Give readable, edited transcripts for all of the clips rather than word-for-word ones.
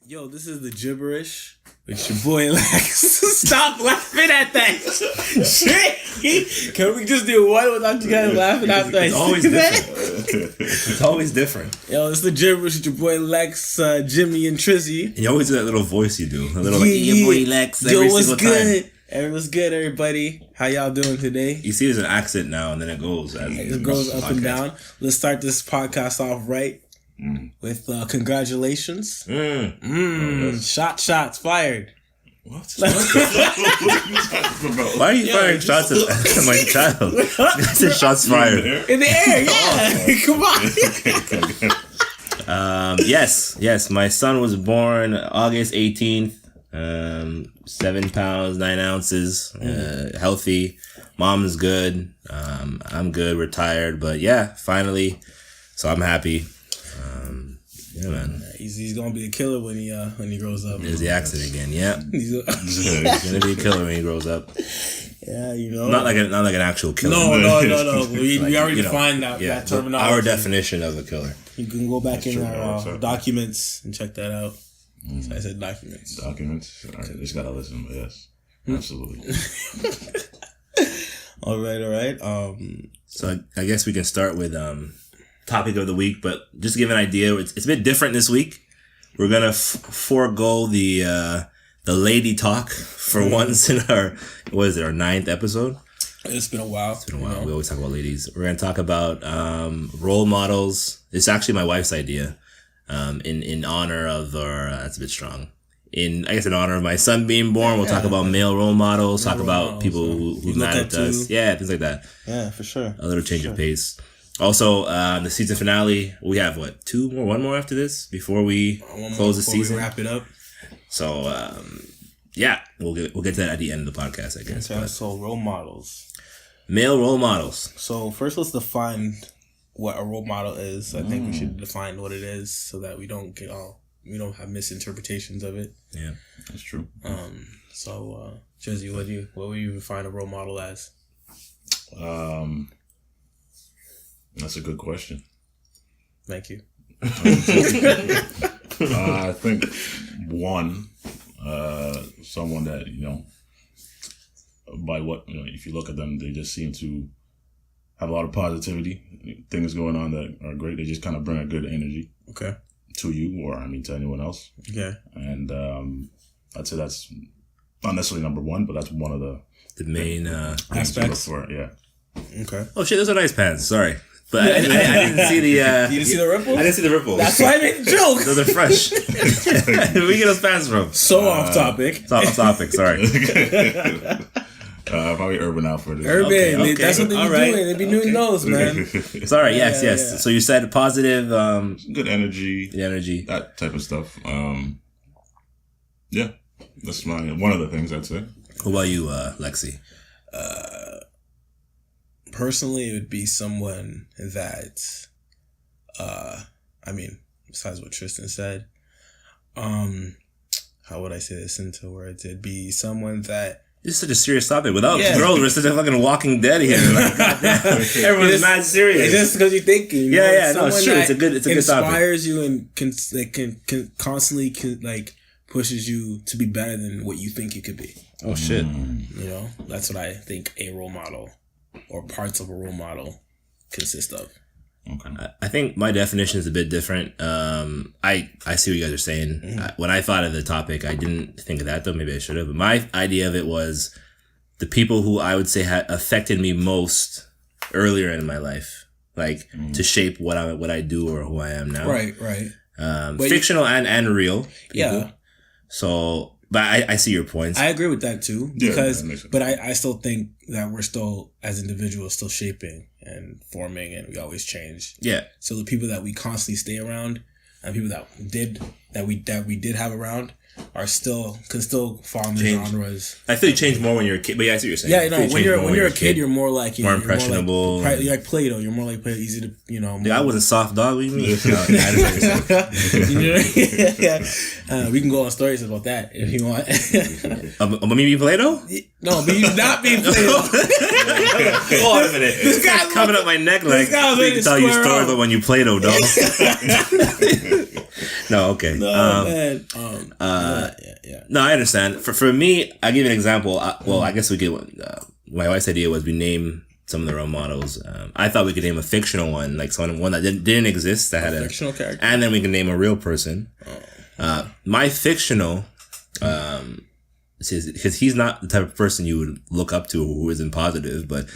Yo, this is the Gibberish. It's your boy Lex. Stop laughing at that shit. Can we just do one without you guys laughing after I always say different. that? It's always different. Yo, it's the Gibberish. It's your boy Lex, Jimmy, and Trizzy. And you always do that little voice you do. A little like, your boy Lex Yo, every what's single good? time. Everyone's good, everybody. How y'all doing today? You see there's an accent now and then it goes. It goes up and down. Let's start this podcast off right. With congratulations. Shots fired. What? Why are you firing shots at my child? I said shots fired. In the air, yeah. Come on. Yes. My son was born August 18th. 7 pounds, 9 ounces. Healthy. Mom's good. I'm good. We're tired. But yeah, finally. So I'm happy. Yeah, man. He's gonna be a killer when he grows up. There's the accent again. Yeah, he's gonna be a killer when he grows up. Yeah, you know, not like an actual killer. No. We already defined that terminology. Our definition of a killer. You can go back in our documents and check that out. So I said documents. Documents. All right, just gotta listen. But yes, absolutely. All right. So I guess we can start with topic of the week, but just to give an idea, it's a bit different this week. We're gonna forego the lady talk for once in our 9th episode. It's been a while. We always talk about ladies. We're gonna talk about role models. It's actually my wife's idea. In honor of that's a bit strong. In honor of my son being born, we'll talk about male role models. Talk about people who matter to us. Yeah, things like that. Yeah, for sure. A little change of pace. Also, the season finale, we have one more after this before we close the season. We wrap it up. So, we'll get to that at the end of the podcast, I guess. Okay, so role models. Male role models. So first, let's define what a role model is. I think we should define what it is so that we don't have misinterpretations of it. Yeah, that's true. So, Jesse, what would you define a role model as? That's a good question. Thank you. I think someone that, by what, if you look at them, they just seem to have a lot of positivity, things going on that are great. They just kind of bring a good energy. Okay. To you or, to anyone else. Okay. And I'd say that's not necessarily number one, but that's one of the main aspects. For, yeah. Okay. Oh shit, those are nice pants. Sorry. But I didn't see the... You didn't see the ripples? I didn't see the ripples. That's why I made the joke. Those are fresh. Where you get those pants from? So off topic. It's off topic, sorry. Probably Urban Outfitters. Okay. That's what they be doing. They be doing those, man. Sorry, yes. Yeah. So you said positive... good energy. The energy. That type of stuff. Yeah. That's one of the things I'd say. What about you, Lexi? Personally, it would be someone that, besides what Tristan said, how would I say this into words? It'd be someone that... It's such a serious topic. Without girls, we're such a fucking Walking Dead here. Everyone's mad serious. It's just because you're thinking. No, it's true. It's a good topic. Inspires you and can constantly pushes you to be better than what you think you could be. Oh, shit. That's what I think a role model or parts of a role model consist of. Okay. I think my definition is a bit different. I see what you guys are saying. Mm-hmm. When I thought of the topic, I didn't think of that though. Maybe I should have. But my idea of it was the people who I would say had affected me most earlier in my life, to shape what I do or who I am now. Right. Fictional and real people. Yeah. So... But I see your points. I agree with that too. But I still think that we're still, as individuals, still shaping and forming, and we always change. Yeah. So the people that we constantly stay around, and people that we did have around, can still fall in the genres. I feel you change more when you're a kid, but yeah, I see what you're saying. Yeah, when you're a kid, you're more like more impressionable. You're like Play-Doh. You're more like easy to I was a soft dog. What do you mean? We can go on stories about that if you want. Me be Play-Doh? No, but you not being Play-Doh. Hold on a minute. This guy's coming up my neck like I can tell you stories about when you Play-Doh, dog. No, okay. No, man. Yeah. No, I understand. For me, I give you an example. I guess we get my wife's idea was we name some of the role models. I thought we could name a fictional one, like one that didn't exist that had a fictional character, and then we can name a real person. My fictional, because he's not the type of person you would look up to who isn't positive, but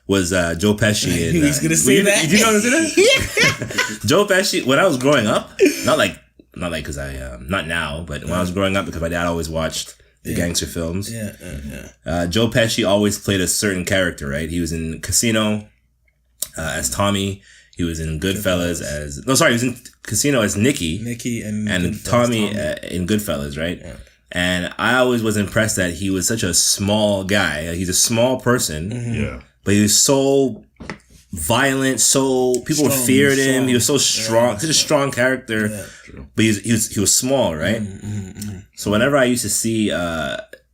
was Joe Pesci. And, he's gonna say that. Did you know that? Joe Pesci. When I was growing up, not like because not now, but when I was growing up, because my dad always watched the gangster films. Joe Pesci always played a certain character, right? He was in Casino as Tommy. He was in Goodfellas he was in Casino as Nicky and Tommy in Goodfellas, right? Yeah. And I always was impressed that he was such a small guy. He's a small person, but he was so violent, so people feared him. He was so strong, such a strong character. Yeah. But he was small, right? So whenever I used to see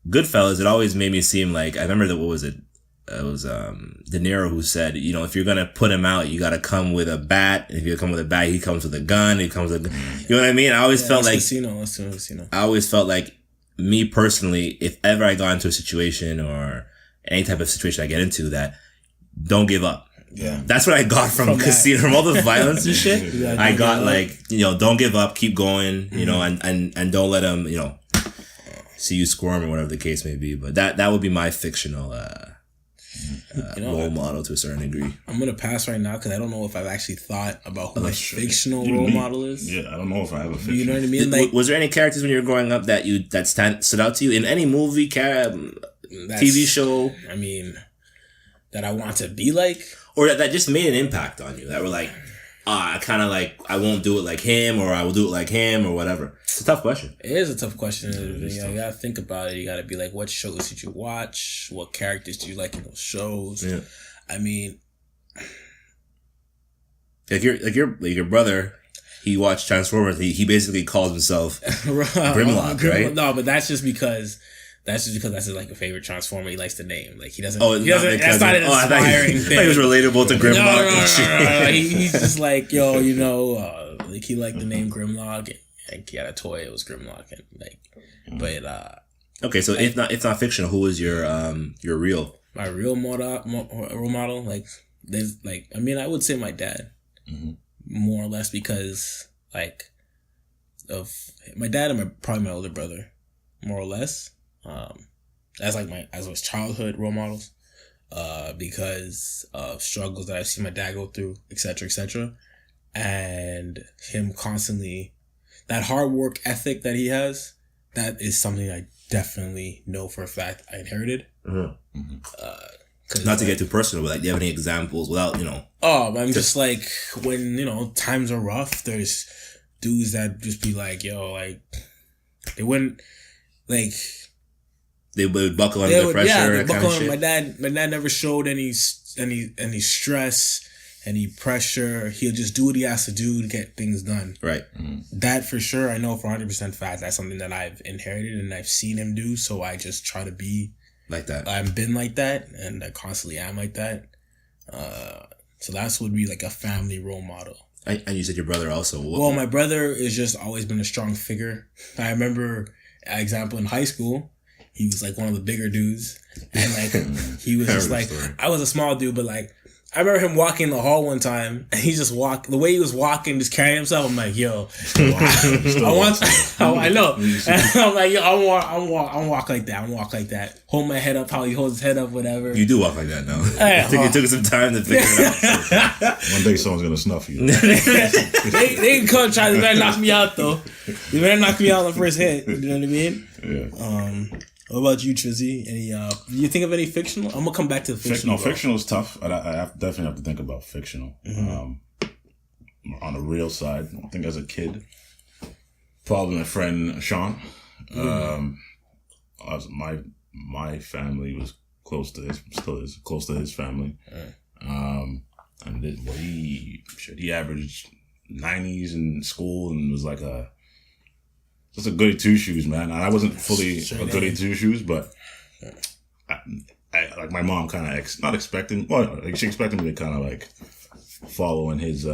Goodfellas, it always made me seem like, I remember what was it? It was De Niro who said, if you're gonna put him out, you gotta come with a bat. And if you come with a bat, he comes with a gun. You know what I mean? I always felt like Casino. I always felt like, me personally, if ever I got into a situation or any type of situation I get into, that don't give up. Yeah, that's what I got from Casino, from all the violence and shit. I got don't give up, keep going, and don't let them, see you squirm or whatever the case may be. But that would be my fictional role model to a certain degree. I'm gonna pass right now because I don't know if I've actually thought about who my fictional role model is. Yeah, I don't know if I have a fictional. You know what I mean? Like, was there any characters when you were growing up that stood out to you in any movie, TV show? I mean, that I want to be like, or that just made an impact on you. That were like, I kind of like, I won't do it like him, or I will do it like him, or whatever. It's a tough question. It is a tough question. You gotta think about it. You gotta be like, what shows did you watch? What characters do you like in those shows? Yeah. I mean, like your brother, he watched Transformers. He basically calls himself Grimlock, right? No, but that's just because that's like a favorite Transformer he likes to name. Like he doesn't. That's not an inspiring thing. He was relatable to Grimlock. No. He's just like, like he liked the name Grimlock. And he had a toy. It was Grimlock, and but okay. So if not fictional, who was your real? My real role model? Like there's I would say my dad, more or less, because of my dad and probably my older brother, more or less. As his childhood role models, because of struggles that I've seen my dad go through, etc., and him constantly, that hard work ethic that he has, that is something I definitely know for a fact I inherited. Not to get too personal, but do you have any examples without, Oh, I'm just like, when, times are rough, there's dudes that just be like, they wouldn't, they would buckle under the pressure. Yeah, they buckle under. My dad never showed any stress, any pressure. He'll just do what he has to do to get things done. Right. That for sure, I know for 100% fact. That's something that I've inherited and I've seen him do. So I just try to be like that. I've been like that, and I constantly am like that. So that's would be like a family role model. And you said your brother also. Well, my brother has just always been a strong figure. I remember, example, in high school, he was like one of the bigger dudes, and he was just like, I was a small dude, but I remember him walking in the hall one time, and he just walked, the way he was walking, just carrying himself. I'm like, yo, I know. And I'm like, yo, I'm walk like that. I'm walk like that. Hold my head up, how he holds his head up, whatever. You do walk like that now. I think it took some time to figure it out. One day someone's going to snuff you. they can come try to better knock me out, though. They better knock me out on the first hit. You know what I mean? Yeah. What about you, Trizzy? Any? Do you think of any fictional? I'm gonna come back to the fictional. Fictional is tough. I definitely have to think about fictional. On the real side, I think as a kid, probably my friend Sean. My family was close to his family. And he averaged 90s in school and was like a just a goody two shoes, man. And I wasn't fully a goody two shoes, but I like my mom kind of not expecting. Well, like she expected me to kind of like follow in his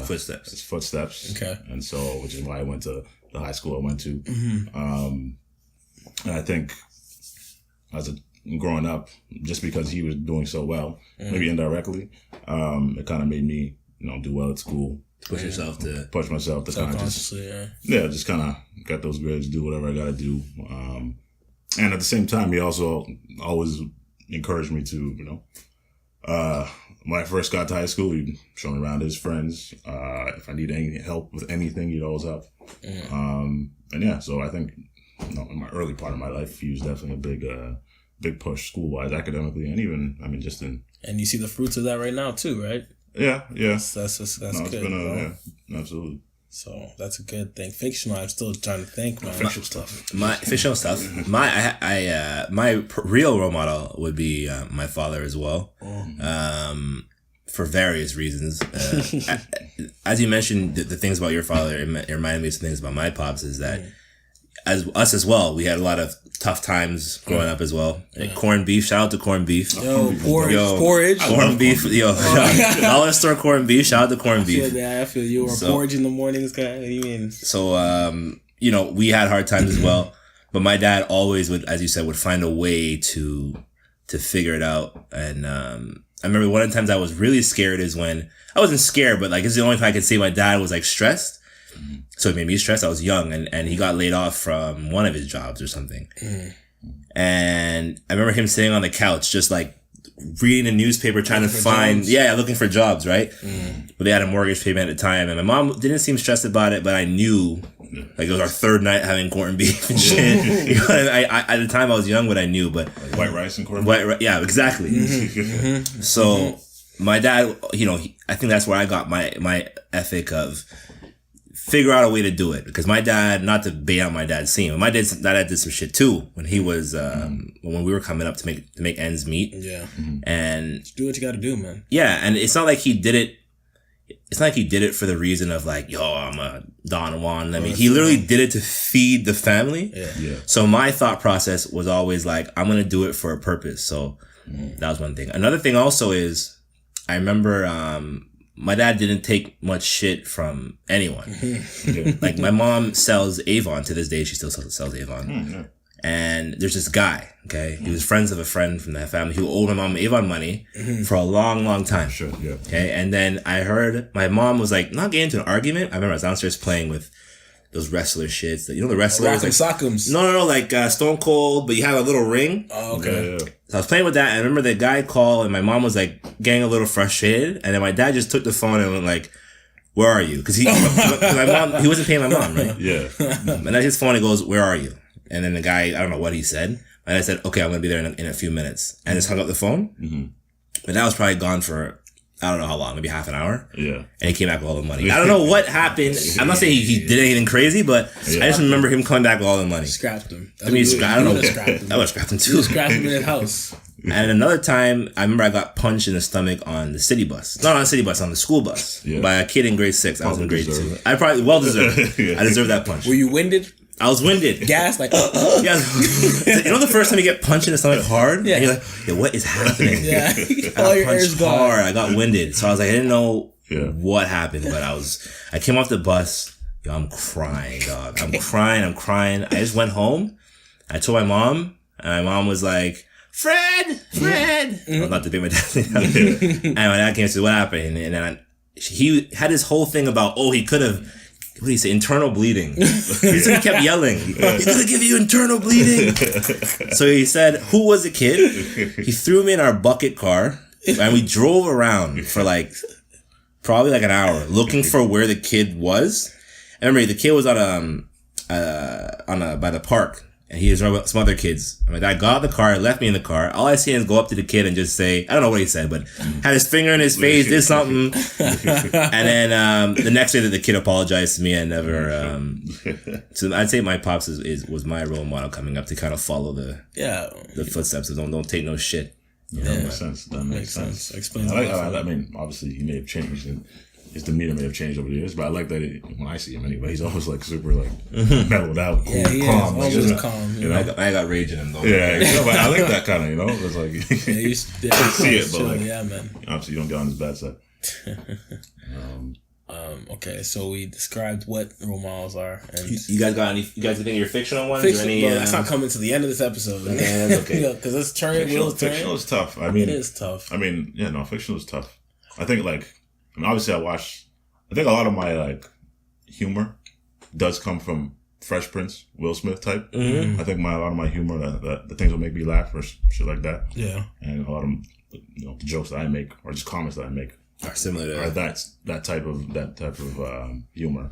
footsteps. Okay. And so, which is why I went to the high school I went to. And I think growing up, just because he was doing so well, maybe indirectly, it kind of made me, do well at school. Push myself to kind of just kind of get those grades, do whatever I got to do. And at the same time, he also always encouraged me to, when I first got to high school, he'd show me around his friends. If I need any help with anything, he'd always help. So I think, in my early part of my life, he was definitely a big push school-wise, academically, and even, just in... And you see the fruits of that right now, too, right? Yeah. That's it's good. Been absolutely. So that's a good thing. Fictional, I'm still trying to think. Fictional stuff. My fictional stuff. My real role model would be my father as well. For various reasons. As you mentioned, the things about your father, it reminded me of some things about my pops. Is that as us as well, we had a lot of tough times growing up as well. Like corned beef, shout out to corned beef. Porridge. Corned beef, dollar store corned beef, shout out to corned beef. I feel you. Or porridge in the mornings, guy. What do you mean? So, we had hard times as well. But my dad always would, as you said, would find a way to figure it out. And I remember one of the times I was really scared is when, I wasn't scared, but like it's the only time I could say my dad was like stressed. So it made me stressed. I was young and he got laid off from one of his jobs or something. And I remember him sitting on the couch, just like reading a newspaper, trying to find, looking for jobs, right? But they had a mortgage payment at the time. And my mom didn't seem stressed about it, but I knew like it was our third night having corned beef and shit. At the time I was young, but I knew, but like white rice and corned beef. Yeah, exactly. So my dad, I think that's where I got my ethic of figure out a way to do it, because my dad, not to bait out my dad's scene, but my dad did some shit too when he was when we were coming up to make ends meet. And just do what you got to do, man. Yeah, and it's not like he did it. It's not like he did it for the reason of like, yo, I'm a Don Juan. I mean, he literally did it to feed the family. So my thought process was always like, I'm gonna do it for a purpose. So that was one thing. Another thing also is, I remember my dad didn't take much shit from anyone. Like my mom sells Avon to this day. She still sells Avon. And there's this guy, okay? He was friends of a friend from that family who owed my mom Avon money for a long, long time. Okay? And then I heard my mom was like, not getting into an argument. I remember I was downstairs playing with those wrestler shits. The wrestlers? Like Sock'ems. No, like Stone Cold, but you have a little ring. Oh, okay. So I was playing with that, and I remember the guy called, and my mom was like getting a little frustrated, and then my dad just took the phone and went like, "Where are you?" Because he wasn't paying my mom, right? And then his phone, he goes, "Where are you?" And then the guy, I don't know what he said, and I said, "Okay, I'm gonna be there in a few minutes," and just hung up the phone. But that was probably gone for, I don't know how long, maybe half an hour. And he came back with all the money. I don't know what happened. I'm not saying he did anything crazy, but I just remember him coming back with all the money. Scrapped him. I mean, I don't know. I would have scrapped him too. You scrapped him in his house. And another time, I remember I got punched in the stomach on the city bus. Not on the city bus, on the school bus. By a kid in grade 6. I was in grade 2. I probably well deserved. I deserved that punch. Were you winded? I was winded. Gas, like, yeah. The first time you get punched in the stomach hard? Yeah. And you're like, yo, what is happening? Yeah. All your air's hard. I got winded. So I was like, I didn't know what happened, but I came off the bus. Yo, I'm crying, dog. I'm crying. I just went home. I told my mom, and my mom was like, Fred! Well, not to be my dad. And my dad came and said, what happened? And then he had this whole thing about, he could have, what do you say, internal bleeding. He kept yelling, he's gonna give you internal bleeding. So he said, who was the kid? He threw me in our bucket car, and we drove around for probably an hour looking for where the kid was. I remember the kid was by the park. And he was with some other kids. And my dad got out of the car, left me in the car. All I see is go up to the kid and just say, I don't know what he said, but had his finger in his face, did something. And then the next day that the kid apologized to me, I never. So I'd say my pops was my role model coming up to kind of follow the footsteps of don't take no shit. That makes sense. Explains. I mean, obviously he may have changed his demeanor may have changed over the years, but I like that when I see him anyway, he's always like super like mellowed out, cool, calm. Like, always calm. You know? I got rage in him though. Yeah, but I like that kind of, it's like you see it, but like, yeah, man. Obviously, you don't get on his bad side. Okay, so we described what role models are, and you guys got any? You guys think your fictional ones? Well, that's not coming to the end of this episode. Yeah, okay. Because it's turning. Fictional is tough. I mean, it is tough. I mean, fictional is tough. I think obviously I think a lot of my like humor does come from Fresh Prince, Will Smith type. Mm-hmm. I think a lot of my humor, the things that make me laugh or shit like that. Yeah. And a lot of the jokes that I make or just comments that I make are similar to that type of humor.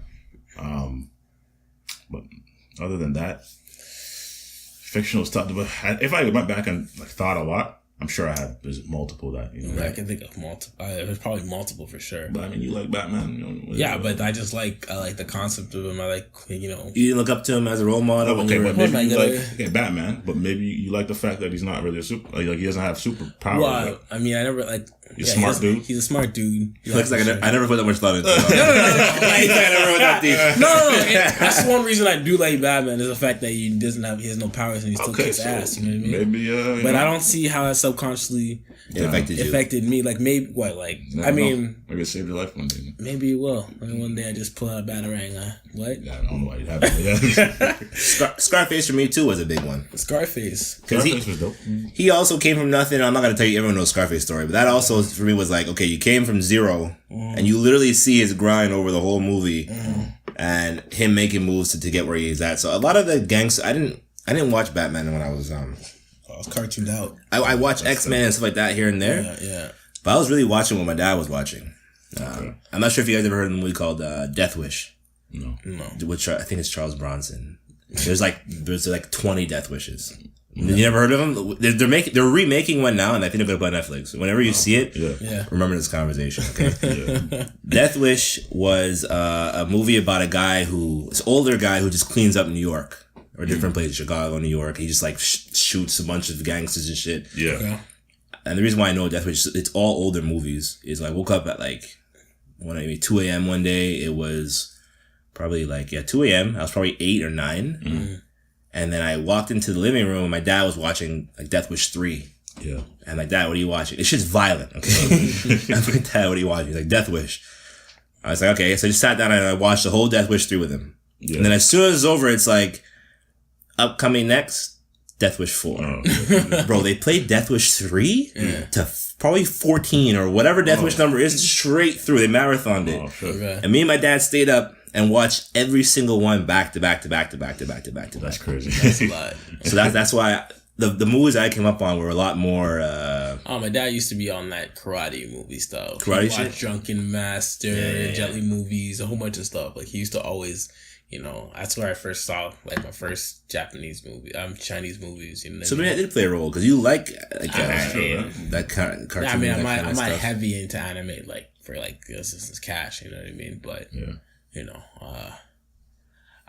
But other than that, fictional is tough. But if I went back and thought a lot, I'm sure there's multiple that, I can think of multiple. There's probably multiple for sure. But I mean, you like Batman, Yeah, but I just I like the concept of him. I like, You didn't look up to him as a role model? Okay, but maybe you like Batman, but maybe you like the fact that he's not really a super, like he doesn't have superpowers. Well, I mean, I never He's a smart dude. He's a smart dude. He looks like I never put that much thought into it. No. That's one reason I do like Batman is the fact that he has no powers and he still kicks ass. You know what I mean? Maybe, but I don't see how that subconsciously affected me. Like maybe maybe it saved your life one day. Maybe it will. One day I just pull out a batarang. What? Yeah, I don't know why you have it. Scarface for me too was a big one. Scarface was dope. He also came from nothing. I'm not gonna tell you everyone knows Scarface story, but that also for me was like, okay, you came from zero, and you literally see his grind over the whole movie, and him making moves to get where he's at. So a lot of the gangsters, I didn't watch Batman when I was I was cartooned out. I watched X-Men and stuff like that here and there. Yeah. But I was really watching what my dad was watching. I'm not sure if you guys ever heard of a movie called Death Wish. No. Which I think it's Charles Bronson. There's like 20 Death Wishes. You never heard of them? They're remaking one now, and I think they're going to put it on Netflix. Whenever you see it, remember this conversation, okay? Death Wish was a movie about an older guy who just cleans up New York or different places, Chicago, New York. He just shoots a bunch of gangsters and shit. Yeah. And the reason why I know Death Wish, it's all older movies, is I woke up at 2 a.m. one day. It was probably 2 a.m. I was probably 8 or 9. Mm-hmm. And then I walked into the living room and my dad was watching Death Wish 3. Yeah. And I'm like, Dad, what are you watching? This shit's violent, okay? I'm like, Dad, what are you watching? He's like, Death Wish. I was like, okay. So I just sat down and I watched the whole Death Wish 3 with him. Yeah. And then as soon as it's over, it's upcoming next, Death Wish 4. Oh, bro, they played Death Wish 3 to probably 14 or whatever Death Wish number is straight through. They marathoned it. Oh, sure. And me and my dad stayed up and watched every single one back to back. That's crazy. That's a lot. So that's why the movies I came up on were a lot more. My dad used to be on that karate movie stuff. Karate shit? Drunken Master, Jet Li movies, a whole bunch of stuff. He used to always, that's where I first saw my first Japanese movie, Chinese movies. So maybe that did play a role because you like that kind of cartoon. Yeah, I'm not heavy into anime for this is cash. You know what I mean? But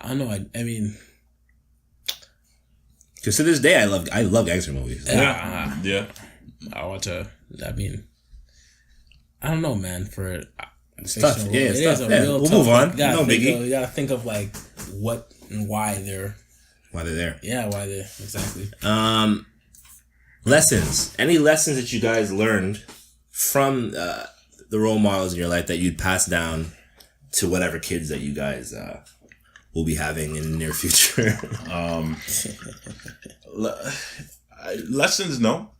I don't know. I mean, because to this day, I love gangster movies. Yeah. I want to. I mean, I don't know, man. For it's tough. Yeah, it's tough. We'll move on. No biggie. You gotta think of what and why they're there. Yeah, why they're exactly. Lessons. Any lessons that you guys learned from the role models in your life that you'd pass down to whatever kids that you guys will be having in the near future? Lessons, no.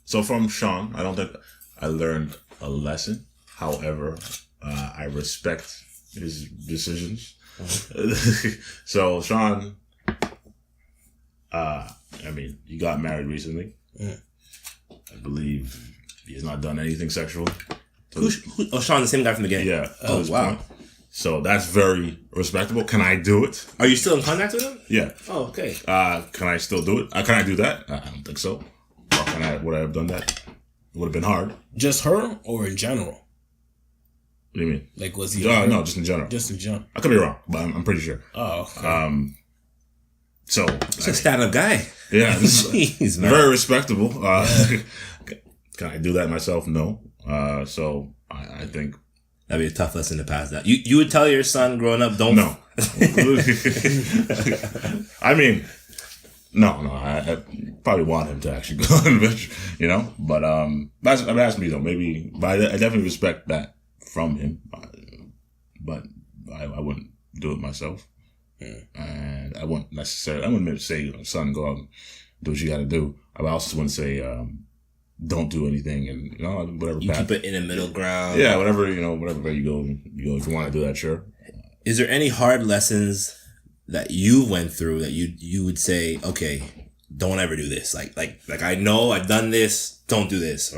So from Sean, I don't think I learned a lesson. However, I respect his decisions. So Sean, he got married recently. I believe he has not done anything sexual. Sean, the same guy from the game? Yeah. Oh, wow. Point. So that's very respectable. Can I do it? Are you still in contact with him? Yeah. Oh, okay. Can I still do it? Can I do that? I don't think so. Would I have done that? It would have been hard. Just her or in general? What do you mean? Was he? No, just in general. Just in general. I could be wrong, but I'm pretty sure. Oh, okay. So he's a stand-up guy. Yeah, this is very respectable. Can I do that myself? No. So I think That'd be a tough lesson to pass that. You would tell your son growing up, don't... No. I mean, no. I probably want him to actually go on the you know? But that's me, though. Maybe... But I definitely respect that from him. But I wouldn't do it myself. And I wouldn't say, son, go out and do what you got to do. I also wouldn't say, don't do anything, and whatever. You keep it in a middle ground. Yeah, whatever way you go. If you want to do that, sure. Is there any hard lessons that you went through that you would say, okay, don't ever do this? Like I know I've done this. Don't do this,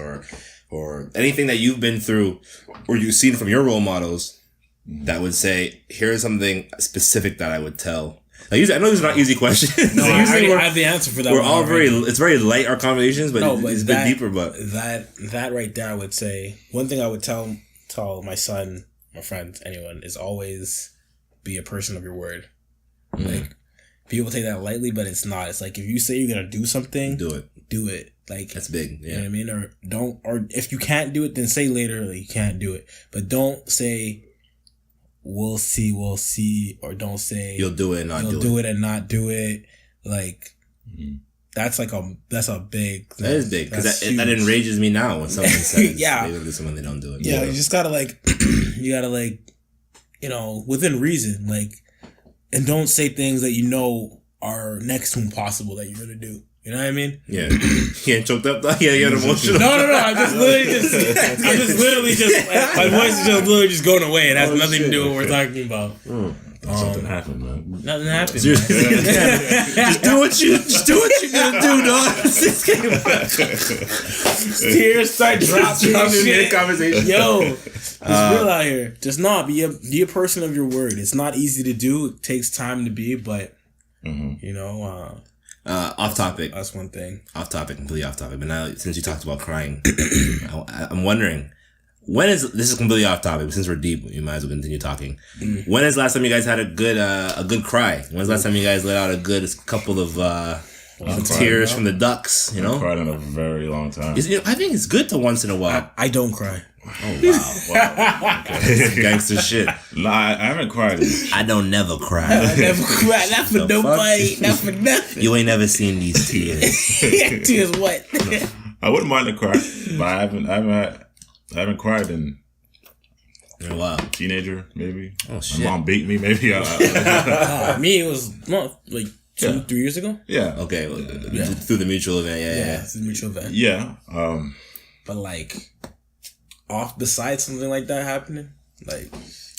or anything that you've been through, or you've seen from your role models. That would say, here's something specific that I would tell. Like, I know these are not easy questions. No, I have the answer for that. We're all it's very light, our conversations, but it's a bit deeper. But that right there, I would say, one thing I would tell my son, my friends, anyone, is always be a person of your word. Like, people take that lightly, but it's not. It's like, if you say you're going to do something, do it. Like, that's big. Yeah. You know what I mean? Or if you can't do it, then say later, like, you can't do it. But don't say, we'll see, or don't say you'll do it and not do it. Like, that's a big thing. That is big, because that enrages me now when someone says they're gonna do something, they don't do it. Yeah, you just gotta within reason, like, and don't say things that are next to impossible that you're gonna do. You know what I mean? Yeah. He ain't choked up though? Yeah, you got emotional. No. I'm just literally my voice is just literally just going away. It has nothing to do with what we're talking about. Something happened, man. Nothing happened. Just do what you're gonna do, dog. Tears start dropping in conversation. Yo, it's real out here. Just be a person of your word. It's not easy to do. It takes time to be, but off topic. That's one thing. Completely off topic. But now, since you talked about crying, I'm wondering, this is completely off topic, but since we're deep, we might as well continue talking. When is the last time you guys had a good cry? When's the last time you guys let out a good couple of tears from the ducks? You know, I cried in a very long time. I think it's good to once in a while. I don't cry. Oh wow! Okay. Gangster shit. Nah, I haven't cried. I don't never cry. I never cry. Not for nobody. Not for nothing. You ain't never seen these tears. Tears what? No. I wouldn't mind to cry, but I haven't cried in a while. Teenager, maybe. Oh shit! My mom beat me, maybe. Me, it was like 2-3 years ago. Yeah. Okay. Through the mutual event. Yeah. Through the mutual event. Yeah. But like, besides something like that happening, like,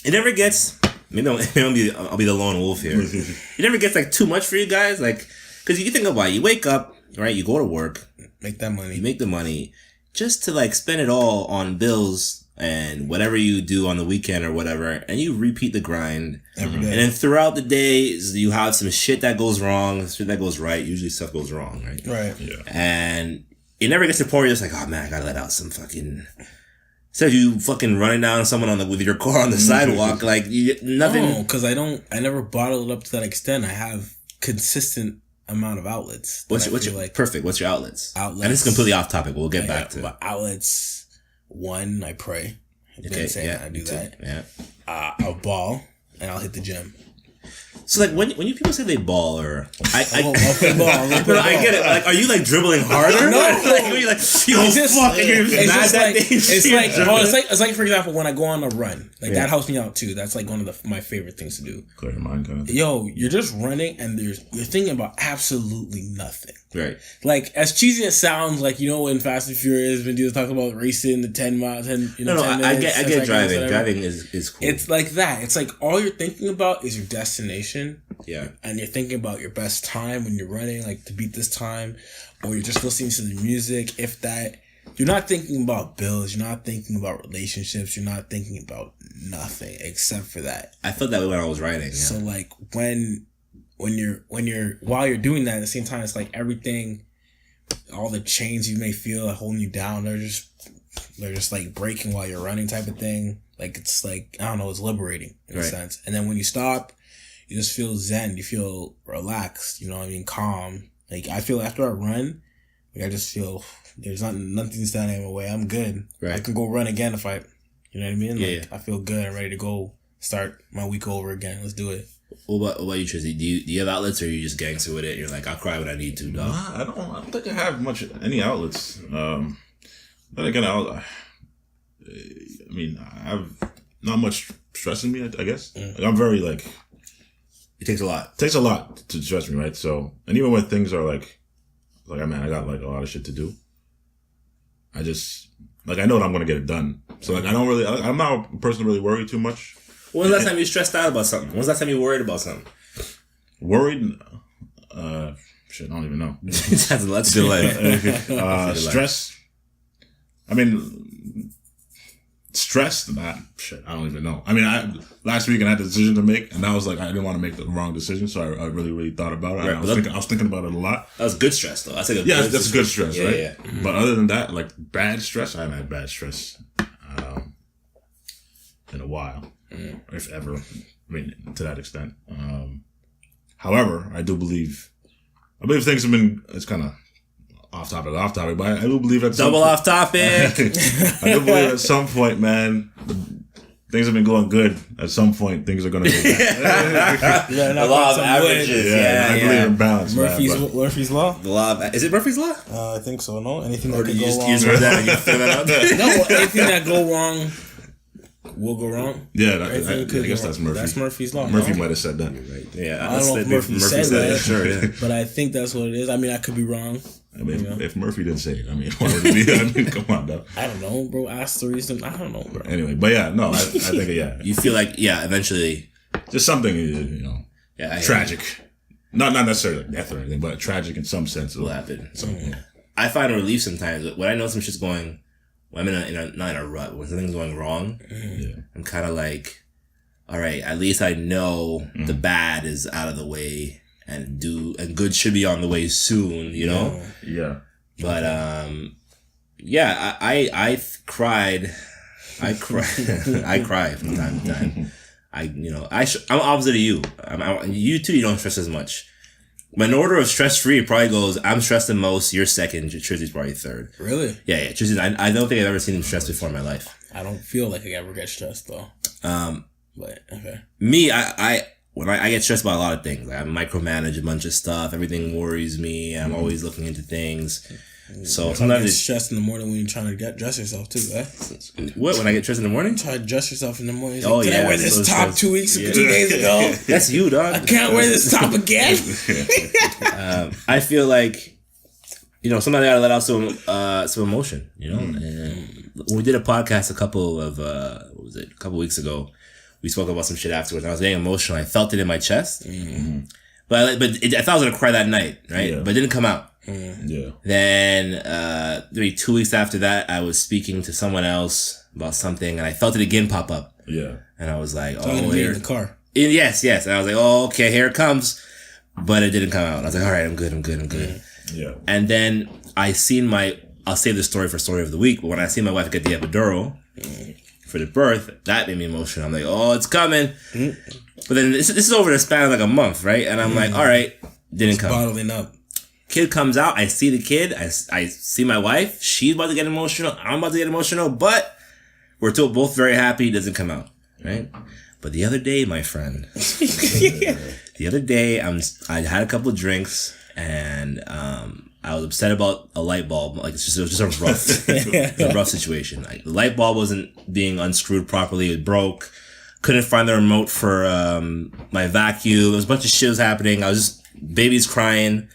it never gets. Maybe I'll be the lone wolf here. It never gets like too much for you guys, like, because you think about it, you wake up, right? You go to work, make that money. You make the money just to like spend it all on bills and whatever you do on the weekend or whatever, and you repeat the grind every day. And then throughout the day, you have some shit that goes wrong, shit that goes right. Usually stuff goes wrong, right? Right. Yeah. And it never gets to the point where you're just like, oh man, I gotta let out some fucking. Instead of you fucking running down someone with your car on the sidewalk, like nothing. No, because I never bottle it up to that extent. I have consistent amount of outlets. What's your perfect? What's your outlets? And it's completely off topic. We'll get back to but outlets. One, I pray. I do that. Yeah. I'll ball and I'll hit the gym. So like when you people say they ball or I'll play ball. I get it. Like, are you like dribbling harder? No. Like, are you like it's like for example when I go on a run, like that helps me out too. That's like one of my favorite things to do. Clear your mind, kind of. Yo, you're just running and you're thinking about absolutely nothing. Right. Like, as cheesy as it sounds, like, when Fast and Furious, when dudes talk about racing the 10 miles, 10 No, 10 minutes, I get driving. Driving is cool. It's like that. It's like all you're thinking about is your destination. Yeah. And you're thinking about your best time when you're running, like to beat this time, or you're just listening to the music. If that, you're not thinking about bills. You're not thinking about relationships. You're not thinking about nothing except for that. I felt that way when I was writing. Yeah. So like while you're doing that at the same time, it's like everything, all the chains you may feel holding you down, they're just like breaking while you're running type of thing. Like, it's like, I don't know, it's liberating in a sense. And then when you stop, you just feel zen, you feel relaxed, calm. Like, I feel after I run, like, I just feel there's nothing standing in my way. I'm good. Right. I can go run again if I You know what I mean? Yeah, Like, I feel good. I'm ready to go start my week over again. Let's do it. What about you, Trizzy? Do you have outlets, or are you just gangster with it? You're like, I'll cry when I need to, dog. Nah, I don't think I have any outlets. Then again, I mean, I have not much stress in me, I guess. Like, I'm very, like... It takes a lot. It takes a lot to stress me, right? So, and even when things are like, I got like a lot of shit to do. I just, like, I know that I'm going to get it done. So, like, I'm not a person to really worry too much. When's the last time you stressed out about something? When's the last time you worried about something? Worried? Shit, I don't even know. That's good life. Stress? I mean... Stressed? Shit, I don't even know. I mean, last week I had a decision to make, and I was like, I didn't want to make the wrong decision, so I really, really thought about it. Right, I was thinking about it a lot. That was good stress, though. That's good stress, right? Yeah. Mm-hmm. But other than that, like bad stress, I haven't had bad stress in a while, if ever. I mean, to that extent. However, I believe things have been. It's kind of off topic, but I do believe at some double off topic. I do believe at some point, man, things have been going good. At some point, things are going to go bad. The law of averages. I believe in balance. Murphy's law. The law of, is it Murphy's law? I think so. No, anything Or that do could you go just wrong. use that and you throw that out there? No, anything that go wrong will go wrong. Yeah, I guess that's Murphy. That's Murphy's law. Murphy no? might have said that. Right. Yeah, I don't know if Murphy said that. Sure, yeah. But I think that's what it is. I mean, I could be wrong. I mean, if Murphy didn't say it, I mean, why would it be? I mean, come on, though. I don't know, bro. Ask the reason. I don't know, bro. Anyway, but yeah, no, I think, yeah. You feel like, eventually. Just something, you know, tragic. Not necessarily like death or anything, but tragic in some sense. Will happen. I find relief sometimes when I know some shit's going. When I'm not in a rut, but when something's going wrong, I'm kind of like, all right, at least I know the bad is out of the way, and good should be on the way soon, you know? Yeah. But I cried. I cry from time to time. I'm opposite of you. You too. You don't stress as much. My order of stress-free probably goes, I'm stressed the most, you're second, Trizzy's probably third. Really? Yeah. Trizzy, I don't think I've ever seen him stressed before in my life. I don't feel like I ever get stressed, though. But, okay. Me, when I get stressed about a lot of things. I micromanage a bunch of stuff. Everything worries me. I'm always looking into things. So sometimes it's stressed in the morning when you're trying to dress yourself too, eh? What, when I get dressed in the morning? Try to dress yourself in the morning. Oh, like, did I wear this top 2 days ago? That's you, dog. I can't wear this top again. I feel like, sometimes I gotta let out some emotion, And when we did a podcast a couple weeks ago, we spoke about some shit afterwards. I was getting emotional. I felt it in my chest. But I thought I was gonna cry that night, right? Yeah. But it didn't come out. Yeah. Then maybe 2 weeks after that, I was speaking to someone else about something, and I felt it again pop up. Yeah. And I was like, here in the car. Yes. And I was like, oh, okay, here it comes. But it didn't come out. I was like, all right, I'm good. Yeah. And then I'll save the story for story of the week, but when I seen my wife get the epidural for the birth, that made me emotional. I'm like, oh, it's coming. But then this is over the span of like a month, right? And I'm like, all right, didn't come. Bottling up. Kid comes out, I see the kid, I see my wife, she's about to get emotional, I'm about to get emotional, but we're both very happy it doesn't come out, right? But the other day, my friend, I had a couple of drinks, and I was upset about a light bulb. Like, it was just a rough situation. Like, the light bulb wasn't being unscrewed properly, it broke. Couldn't find the remote for my vacuum. There was a bunch of shit was happening. Baby's crying.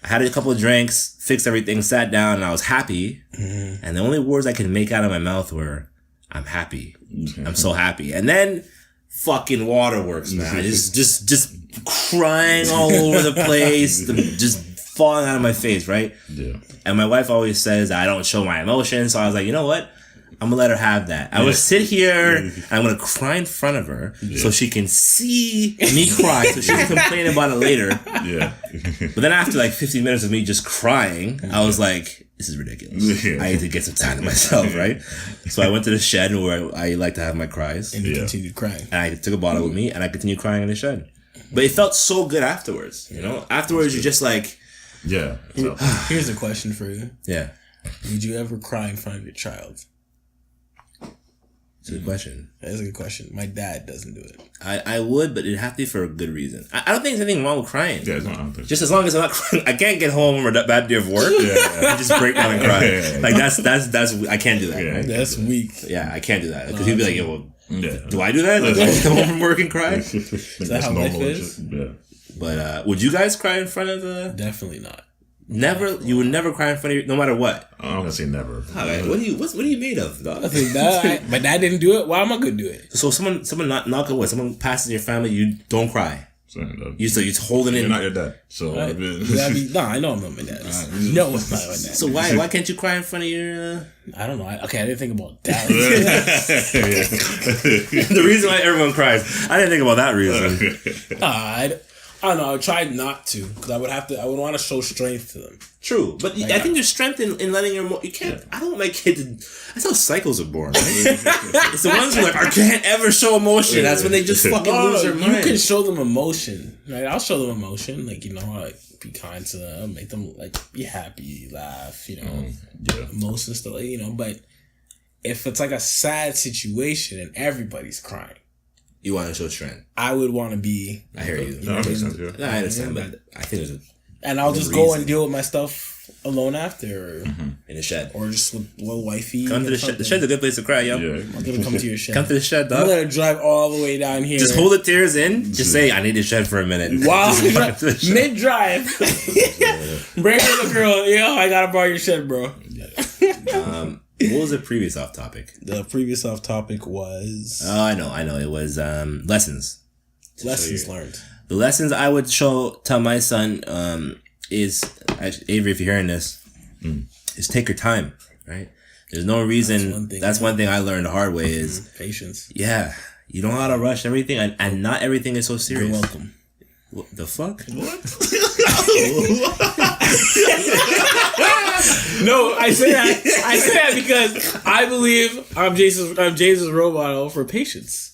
I had a couple of drinks, fixed everything, sat down, and I was happy. And the only words I could make out of my mouth were, I'm happy. I'm so happy. And then fucking waterworks, man. just crying all over the place, just falling out of my face, right? Yeah. And my wife always says I don't show my emotions, so I was like, you know what? I'm gonna let her have that. I'm gonna sit here and I'm gonna cry in front of her so she can see me cry, so she can complain about it later. Yeah. But then after like 15 minutes of me just crying, I was like, this is ridiculous. I need to get some time to myself, right? So I went to the shed where I like to have my cries. And you continued crying. And I took a bottle with me and I continued crying in the shed. But it felt so good afterwards, Afterwards, you're just like... Yeah. So. Here's a question for you. Yeah. Did you ever cry in front of your child? It's a good question. That's a good question. My dad doesn't do it. I would, but it'd have to be for a good reason. I don't think there's anything wrong with crying. Yeah, it's not. Just as long as I'm not crying. I can't get home from a bad day of work and just break down and cry. Like that's I can't do that. Yeah, right? That's weak. Yeah, I can't do that. Because he'd be like, well, do I do that? Like, I come home from work and cry? Is that how life is? Yeah. But would you guys cry in front of Definitely not. Never. You would never cry in front of your, no matter what. I'm gonna say never. Right, what are you made of, dog? My dad didn't do it. Why am I gonna do it? So someone knock on wood. Someone passes in your family. You don't cry. You're holding it. You're not your dad. So no, I know I'm not my dad. No, it's not my dad. So why can't you cry in front of your? I don't know. I didn't think about that. The reason why everyone cries, I didn't think about that reason. I don't know. I would try not to because I would want to show strength to them. True, but I think there's strength in letting your you can't. I don't want my kid to. That's how cycles are born. Right? It's the ones who are like I can't ever show emotion. That's when they just fucking lose their mind. You can show them emotion, right? I'll show them emotion, like like be kind to them, make them like be happy, laugh, emotion stuff, But if it's like a sad situation and everybody's crying. You want to show strength. I would want to be. I hear you. No, that makes sense. Yeah. No, I understand, but I think there's and I'll just go and deal with my stuff alone after, in the shed, or just with little wifey. Come to the shed. The shed's a good place to cry, yo. Yeah. I'm gonna come to your shed. Come to the shed, dog. I'm gonna drive all the way down here. Just hold the tears in. Just say, "I need the shed for a minute." Wow, mid drive. Bring her the girl. Yo, I gotta borrow your shed, bro. What was the previous off topic? The previous off topic was... Oh, I know. It was lessons. Lessons learned. The lessons I would tell my son is... Avery, if you're hearing this, is take your time, right? There's no reason... That's one thing I learned the hard way is... Patience. Yeah. You don't know how to rush everything, and not everything is so serious. You're welcome. What the fuck? What? No, I say that because I believe I'm Jesus' role model for patience.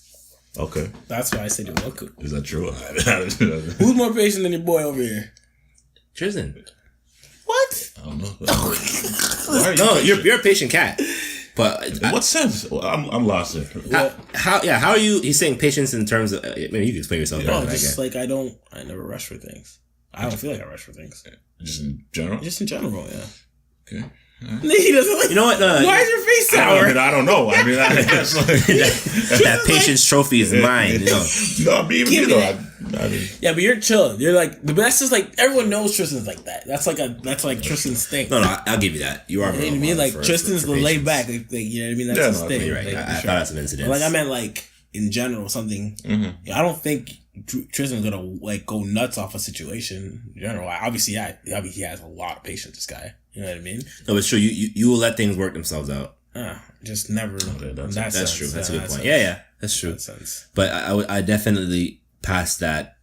Okay. That's why I said you're welcome. Is that true? Who's more patient than your boy over here? Tristan. What? I don't know. No, you're a patient cat. But in what sense? I'm lost here. How are you? He's saying patience in terms of. Maybe you can explain yourself. No, just like I never rush for things. I don't feel like I rush for things. Just in general. Just in general, yeah. Okay. He doesn't. Like, you know what? Why is your face sour? I don't know. I mean, that's like, that patience trophy is mine. No, I mean, even though yeah, but you're chill. You're like the best is like everyone knows Tristan's like that. That's like Tristan's thing. No, I'll give you that. You are. You know what I mean? Like Tristan's the laid back. Like, you know what I mean? That's his thing. You're right. Like, I thought of some incidents. Like I meant like in general something. Mm-hmm. I don't think Tristan's gonna like go nuts off a situation in general. Obviously, he has a lot of patience. This guy. You know what I mean? No, it's true. You will let things work themselves out. Just never. That's true. That's a good point. Yeah, that's true. But I definitely pass that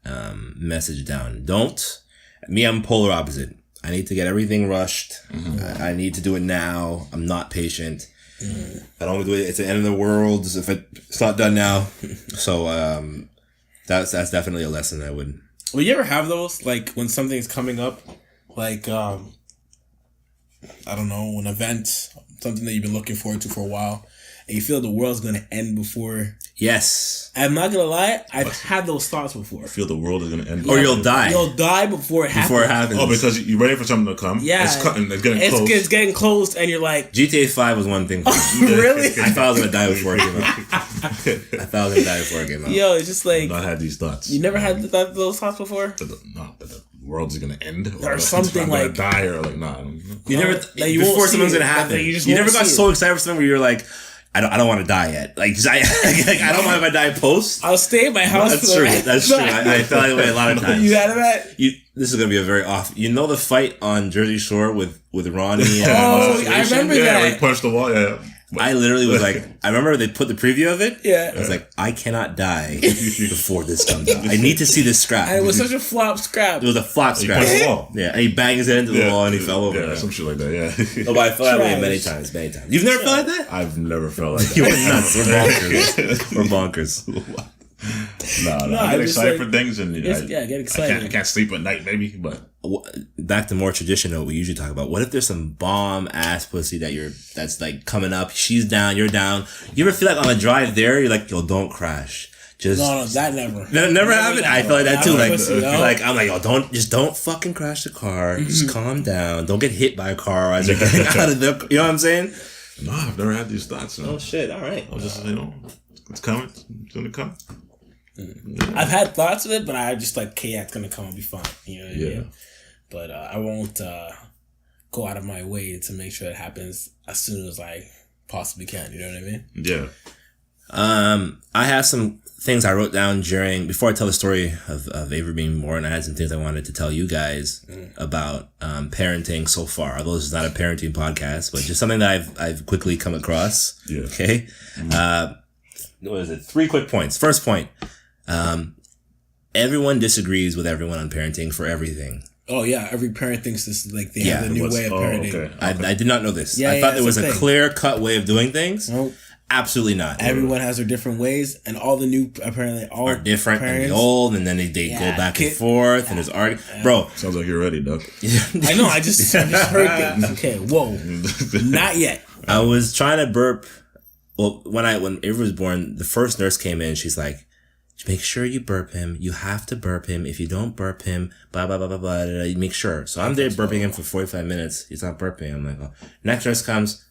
message down. I'm polar opposite. I need to get everything rushed. Mm-hmm. I need to do it now. I'm not patient. Mm-hmm. I don't do it. It's the end of the world if it's not done now. So that's definitely a lesson I would. Well, you ever have those like when something's coming up, like I don't know, an event, something that you've been looking forward to for a while, and you feel the world's gonna end before. Yes. I'm not gonna lie, I've had those thoughts before. I feel the world is gonna end. Or you'll die. You'll die before it happens. Oh, because you're ready for something to come. Yeah. It's getting close. It's getting close, and you're like... GTA 5 was one thing. Really? I thought I was gonna die before it came out. Yo, it's just like... I had these thoughts. You never had those thoughts before? That the world's gonna end? Or something like... die or like, nah. You never... before something's gonna happen. You never got so excited for something where you're like... I don't want to die yet. Like, I don't mind if I die post. I'll stay at my house. That's true. That's true. I felt that way a lot of times. You out of that? This is gonna be a very off. You know the fight on Jersey Shore with Ronnie. I remember that. Yeah, we punched the wall. Yeah. I literally was like, I remember they put the preview of it. Yeah. I was like, I cannot die before this comes out. I need to see this scrap. And it was such a flop scrap. It was a flop scrap. He punched the wall. Yeah, and he banged his head into the wall and he fell over. Yeah, some shit like that. Yeah. No, but I felt that way many times. You've never felt like that? I've never felt like that. You were nuts. We're bonkers. No, I get excited for things, and get excited. I can't sleep at night, maybe. But back to more traditional, we usually talk about. What if there's some bomb ass pussy that's like coming up? She's down, you're down. You ever feel like on a drive there, you're like, yo, don't crash. Just no, that never. That never happened. I felt like that too. Like I'm like, oh, don't fucking crash the car. Just calm down. Don't get hit by a car as you're getting out of the. You know what I'm saying? No, I've never had these thoughts. Oh shit! All right. I'll just it's coming. It's gonna come. I've had thoughts of it, but I just like, okay, it's gonna come and be fine. You know what I mean? But I won't go out of my way to make sure it happens as soon as I possibly can. You know what I mean? Yeah. I have some things I wrote down before I tell the story of Avery being born. I had some things I wanted to tell you guys about parenting so far. Although this is not a parenting podcast, but just something that I've quickly come across. Yeah. Okay. What is it? 3 quick points. First point. Everyone disagrees with everyone on parenting for everything. Oh yeah, every parent thinks this is like they have a new way of parenting. Okay. I did not know this. I thought there was a clear-cut way of doing things. Nope. Absolutely not. Everyone has their different ways, and all the new apparently all are different parents, than the old, and then they go back and forth, and there's argument. Bro, sounds like you're ready, Doug. I know. I just heard things. Okay, whoa, not yet. I was trying to burp. Well, when Avery was born, the first nurse came in. She's like, make sure you burp him. You have to burp him. If you don't burp him, blah, blah, blah, blah, blah, blah, make sure. So I'm there burping him for 45 minutes. He's not burping. I'm like, oh. Next nurse comes.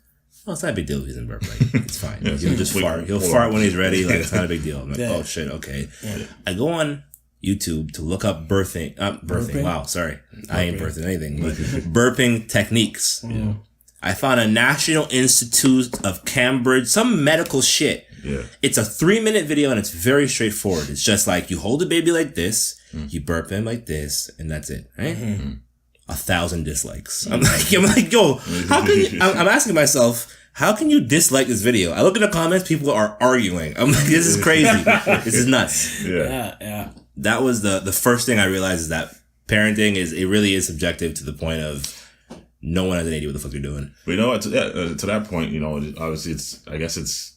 Oh, it's not a big deal if he doesn't burp. Like, it's fine. He'll just fart. He'll fart when he's ready. Like, it's not a big deal. I'm like, oh shit, okay. Yeah. I go on YouTube to look up birthing. Wow, sorry. I ain't birthing anything. But burping techniques. Yeah. I found a National Institute of Cambridge, some medical shit. Yeah. It's a 3-minute video and it's very straightforward. It's just like you hold a baby like this, you burp him like this, and that's it, right? 1,000 dislikes. I'm like, yo, how can you? I'm asking myself, how can you dislike this video? I look in the comments, people are arguing. I'm like, this is crazy. This is nuts. Yeah. That was the first thing I realized is that parenting it really is subjective to the point of no one has any idea what the fuck they're doing. But you know what? To that point, you know, obviously I guess it's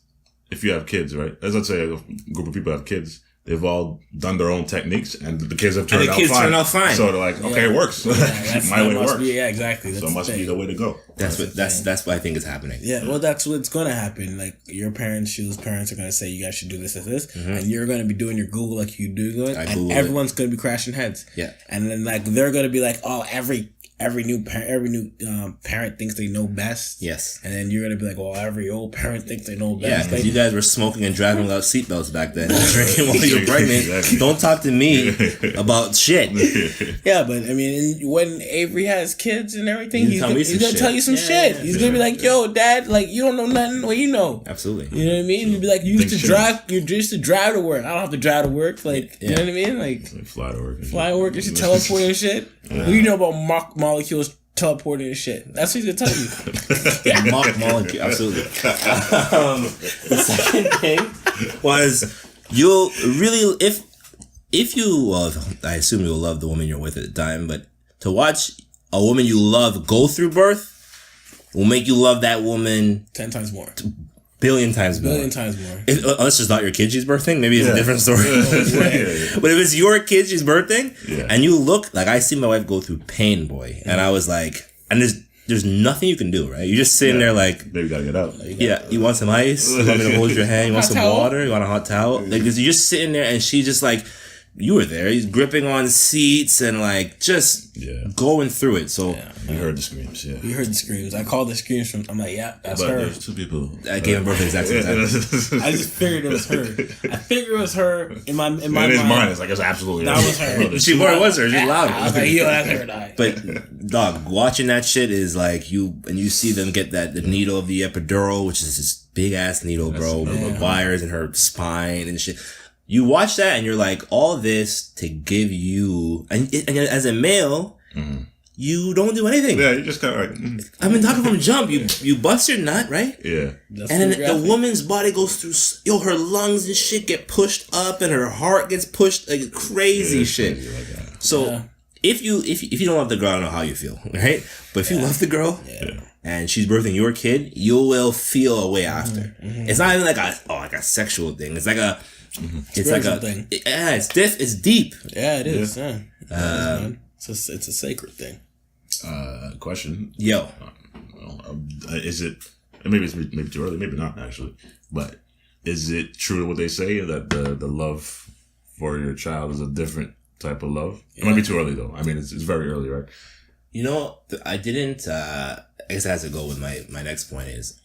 if you have kids, right? As let's say a group of people have kids. They've all done their own techniques, and the kids have turned out fine. So they're like, okay, it works. My way works. Exactly. So it must be the way to go. That's what I think is happening. Yeah, well, that's what's going to happen. Like your parents, Shu's parents are going to say you guys should do this, and you're going to be doing your Google like you do, and everyone's going to be crashing heads. Yeah, and then like they're going to be like, oh, every new parent thinks they know best. Yes. And then you're going to be like, well, every old parent thinks they know best. Yeah, because you guys were smoking and driving without seatbelts back then. Drinking while you were pregnant. Exactly. Don't talk to me about shit. Yeah, but I mean, when Avery has kids and everything, he's going to tell you some shit. He's going to be like, yo, Dad, like, you don't know nothing. Well, you know. Absolutely. You know what I mean? You'd be like, you used to drive to work. I don't have to drive to work. Like, you know what I mean? Like fly to work. Fly to work and shit, teleport and shit. What do you know about molecules teleporting and shit? That's what he's gonna tell you. Molecule, absolutely. The second thing was you'll really if you I assume you'll love the woman you're with at the time, but to watch a woman you love go through birth will make you love that woman 10 times more. Billion times more. Unless it's not your kid she's birthing, maybe it's a different story. But if it's your kid she's birthing, and you look like I see my wife go through pain, boy, and I was like, and there's nothing you can do, right? You're just sitting there like, baby, gotta get out. You want some ice? You want me to hold your hand? You want some water? You want a hot towel? Like, you're just sitting there, and she just like. You were there. He's gripping on seats and like just going through it. So you heard the screams. Yeah, you heard the screams. I called the screams from. I'm like, yeah, that's her. There's 2 people. I gave him birth at the exact same time. I just figured it was her. I figured it was her in my mind. It's like it's absolutely that was her. It was her. She's loud. I was like, yo, that's her. But dog, watching that shit is like you see them get the needle of the epidural, which is this big ass needle, bro, with wires in her spine and shit. You watch that and you're like, all this to give you, and as a male, you don't do anything. Yeah, you just kind of like. I've been talking from jump. You bust your nut, right? Yeah. That's and then the woman's body goes through, her lungs and shit get pushed up and her heart gets pushed, like crazy shit. Crazy like that. So if you don't love the girl, I don't know how you feel, right? But if you love the girl, and she's birthing your kid, you will feel a way after. It's not even like a sexual thing. It's like It's like a thing. It's deep. Yeah, it is. Yeah. It's a sacred thing. Question. Yo. Is it, and maybe it's maybe too early, maybe not actually, but is it true what they say that the love for your child is a different type of love? It might be too early though. I mean, it's very early, right? You know, I didn't, I guess I have to go with my next point is,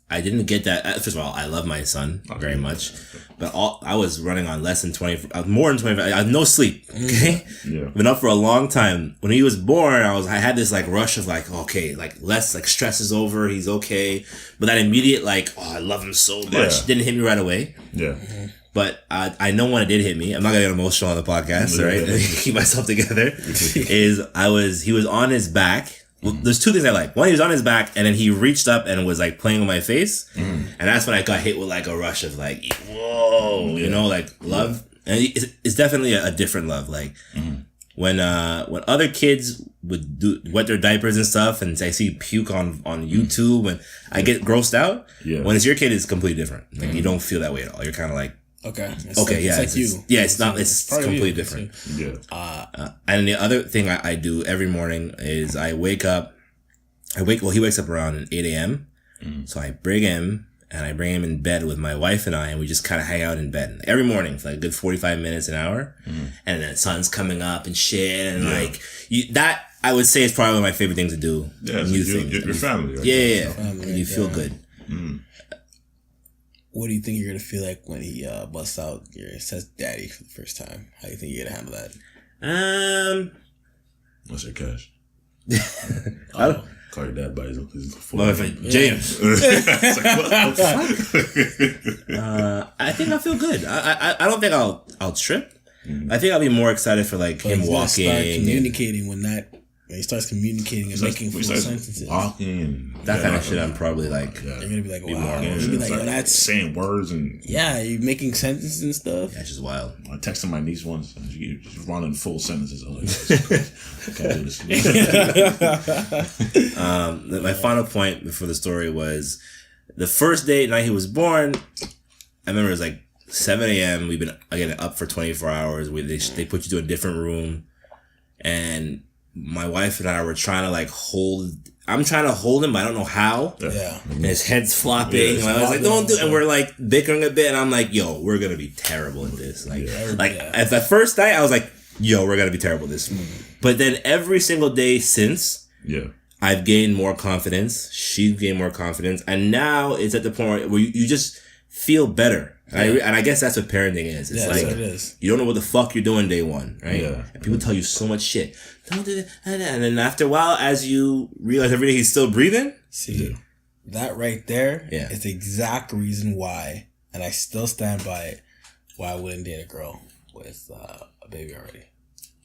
I didn't get that. First of all, I love my son very much, but I was running on less than 20, more than 25. I had no sleep. Okay. Yeah. Been up for a long time. When he was born, I had this like rush of like, okay, like less like stress is over. He's okay. But that immediate like, oh, I love him so much didn't hit me right away. Yeah. But I know when it did hit me. I'm not gonna get emotional on the podcast, right? Keep myself together. He was on his back. Well, there's two things I like. One, he was on his back, and then he reached up and was like playing with my face, and that's when I got hit with like a rush of like, whoa, you know, like love. And it's definitely a different love. Like when other kids would wet their diapers and stuff, and I see puke on YouTube, and I get grossed out. Yeah. When it's your kid, it's completely different. Like you don't feel that way at all. You're kind of like. It's completely different. Yeah. And the other thing I do every morning is I wake up. He wakes up around 8 a.m. So I bring him in bed with my wife and we just kind of hang out in bed every morning for like a good 45 minutes, an hour. And then the sun's coming up and shit. And that I would say is probably one of my favorite things to do. Yeah. Your family, right? Yeah. Family, you feel good. What do you think you're going to feel like when he busts out says daddy for the first time? How do you think you're going to handle that? What's your cash? Call your dad by his full name. James. I think I feel good. I don't think I'll trip. I think I'll be more excited for like him walking. Start communicating when he starts communicating and making full sentences. Walking. That kind of shit, I'm probably like... You're going to be like, wow. You're going to be like, that's... Saying words and... Yeah, you're making sentences and stuff. Yeah, it's just wild. I texted my niece once, and she's running full sentences. I was like, I can't do this. My final point before the story was, the first night he was born, I remember it was like 7 a.m. We've been, again, up for 24 hours. They put you to a different room, and... my wife and I were trying to like I'm trying to hold him, but I don't know how. Yeah. And his head's flopping. And I was like, don't do it. And we're like bickering a bit. And I'm like, yo, we're going to be terrible at this. At the first night, I was like, yo, we're going to be terrible at this. But then every single day since, I've gained more confidence. She's gained more confidence. And now it's at the point where you just feel better. And I guess that's what parenting is. It's like, it is. You don't know what the fuck you're doing day one, right? Yeah. And people tell you so much shit. Don't do that. And then after a while, as you realize every day he's still breathing. See, that right there is the exact reason why, and I still stand by it, why I wouldn't date a girl with a baby already.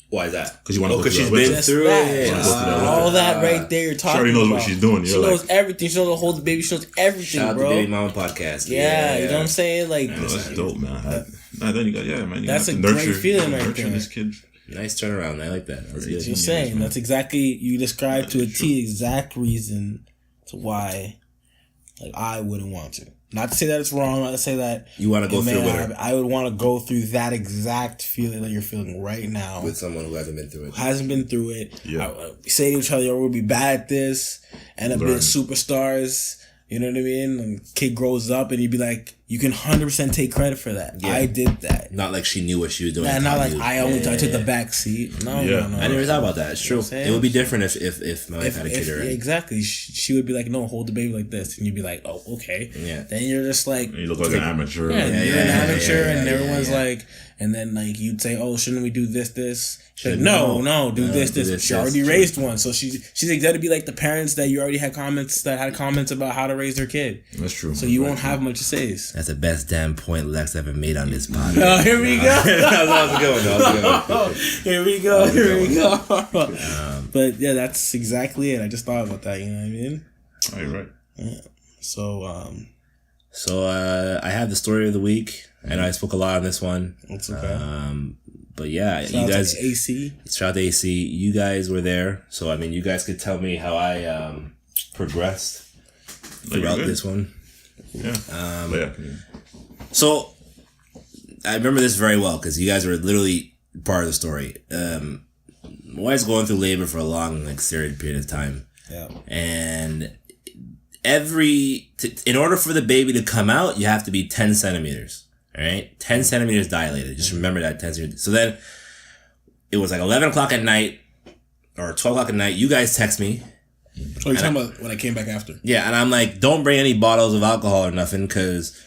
Why is that? Because you want to because she's been through it. All that right there you're talking about. She already knows what she's doing. She knows everything. She knows how to hold the baby. She knows everything, shout bro. Shout out to Baby Mama Podcast. Yeah, you know what I'm saying? Like, that's dope, man. Then you got, man. You that's a great feeling right there. This kid. Nice turnaround. I like that. That's what you're saying. That's exactly, you described to a T exact reason to why like I wouldn't want to. Not to say that it's wrong, not to say that you want to go through it. I would want to go through that exact feeling that you're feeling right now. With someone who hasn't been through it. Hasn't been through it. Yeah. Say to each other, we'll be bad at this, end up being superstars. You know what I mean? And kid grows up and you'd be like, you can 100% take credit for that. Yeah. I did that. Not like she knew what she was doing. Not like I took the back seat. No. I never thought about that. It's true. It would be different if my wife had a kid already. Yeah, exactly. She would be like, no, hold the baby like this. And you'd be like, oh, okay. Yeah. Then you're just like... You look like an amateur. Yeah, you're an amateur and everyone's like... And then like you'd say, oh, shouldn't we do this? She's like, no, do this. She already raised one. So she's like, that'd be like the parents that you already had comments about how to raise their kid. That's true. So you won't have much to say. That's the best damn point Lex ever made on this podcast. Oh, here we go. That was a good one. Here we go. But yeah, that's exactly it. I just thought about that. You know what I mean? Oh, you're right. Yeah. So I have the story of the week. I know I spoke a lot on this one. That's okay. But yeah, shout you guys. Shout out to AC. Shout out to AC. You guys were there, so I mean, you guys could tell me how I progressed throughout this one. Yeah. So I remember this very well because you guys were literally part of the story. My wife's going through labor for a long, like, serious period of time. Yeah. And in order for the baby to come out, you have to be 10 centimeters. All right? 10 centimeters dilated. Just remember that 10 centimeters. So then it was like 11 o'clock at night or 12 o'clock at night. You guys text me. Oh, you're talking about when I came back after? Yeah. And I'm like, don't bring any bottles of alcohol or nothing because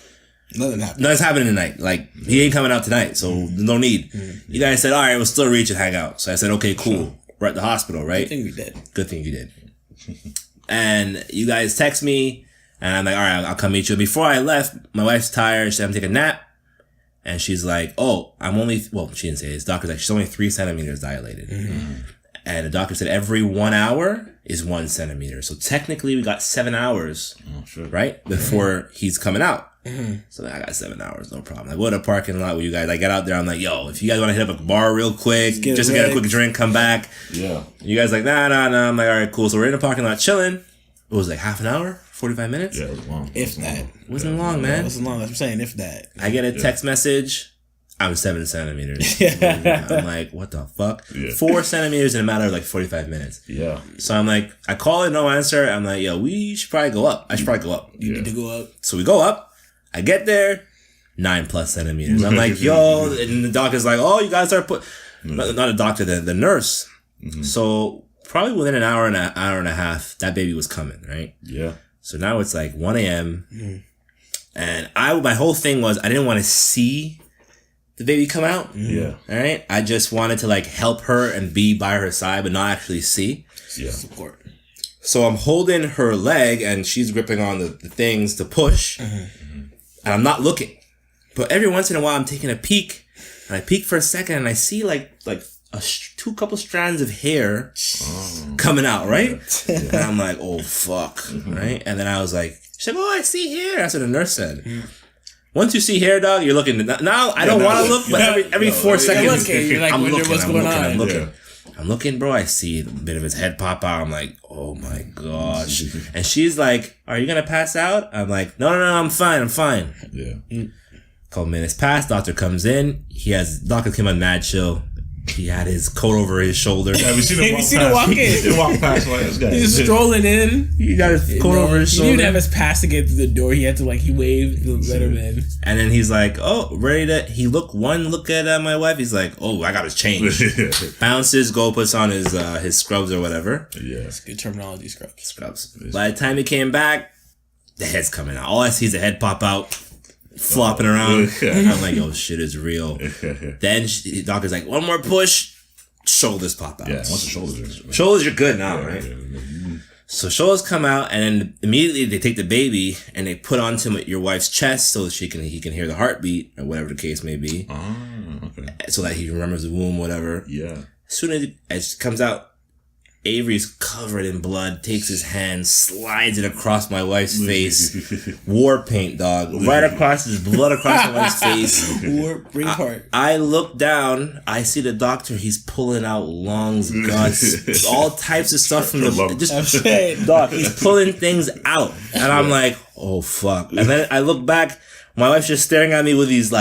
nothing's happening tonight. Like, he ain't coming out tonight, so no need. You guys said, all right, we'll still reach and hang out. So I said, okay, cool. Sure. We're at the hospital, right? Good thing you did. And you guys text me, and I'm like, all right, I'll come meet you. Before I left, my wife's tired. She said, I'm taking a nap. And she's like, oh, she didn't say this. Doctor's like, she's only 3 centimeters dilated. And the doctor said every 1 hour is 1 centimeter. So technically we got 7 hours, right? Before he's coming out. So then I got 7 hours, no problem. I go to the parking lot with you guys. I get out there. I'm like, yo, if you guys want to hit up a bar real quick, just to get a quick drink, come back. Yeah. You guys like, nah. I'm like, all right, cool. So we're in the parking lot chilling. It was like half an hour, 45 minutes. Yeah, it was long. If that. It wasn't long, man. It wasn't long. That's what I'm saying, if that. I get a text message. I'm 7 centimeters. I'm like, what the fuck? 4 centimeters in a matter of like 45 minutes. Yeah. So I'm like, I call it, no answer. I'm like, yo, we should probably go up. I should probably go up. You need to go up. So we go up. I get there, 9+ centimeters. I'm like, yo, and the doctor's like, oh, you guys are not a doctor, the nurse. So probably within an hour and a half, that baby was coming, right? Yeah. So now it's like 1 a.m. And my whole thing was I didn't want to see the baby come out. Yeah. All right. I just wanted to like help her and be by her side, but not actually see. Yeah. Support. So I'm holding her leg and she's gripping on the things to push. And I'm not looking. But every once in a while I'm taking a peek. And I peek for a second and I see like a couple strands of hair coming out, right? And I'm like, oh fuck. Right? And then I was like, she's like, oh, I see hair. That's what the nurse said. Once you see hair, dog, you're looking. Now I don't want to look, but every 4 seconds, you're like, I'm looking. What's going on? I'm looking. I'm looking, bro. I see a bit of his head pop out. I'm like, oh my gosh. And she's like, are you gonna pass out? I'm like, no, I'm fine. Yeah. Couple minutes pass. Doctor comes in. Doctor came on mad chill. He had his coat over his shoulder. Yeah, we seen him walk in. He walked past like this guy. He's just strolling in. He got his coat over his shoulder. He didn't have his pass to get through the door. He had to he waved to let him in. And then he's like, oh, ready to. He look at my wife. He's like, oh, I got his change. Bounces, puts on his scrubs or whatever. Yeah, it's good terminology. Scrubs. By the time he came back, the head's coming out. All I see is the head pop out. Flopping around. I'm like, yo, shit is real. Then the doctor's like, one more push, shoulders pop out. Yeah, once the shoulders are good now, right? So shoulders come out, and then immediately they take the baby and they put onto your wife's chest so that he can hear the heartbeat or whatever the case may be. So that he remembers the womb, whatever. Yeah. As soon as it comes out, Avery's covered in blood, takes his hand, slides it across my wife's face. War paint, dog. Right across his blood across my wife's face. Bring apart. I look down, I see the doctor, he's pulling out lungs, guts, all types of stuff from the dog, he's pulling things out. And I'm like, oh fuck. And then I look back, my wife's just staring at me with these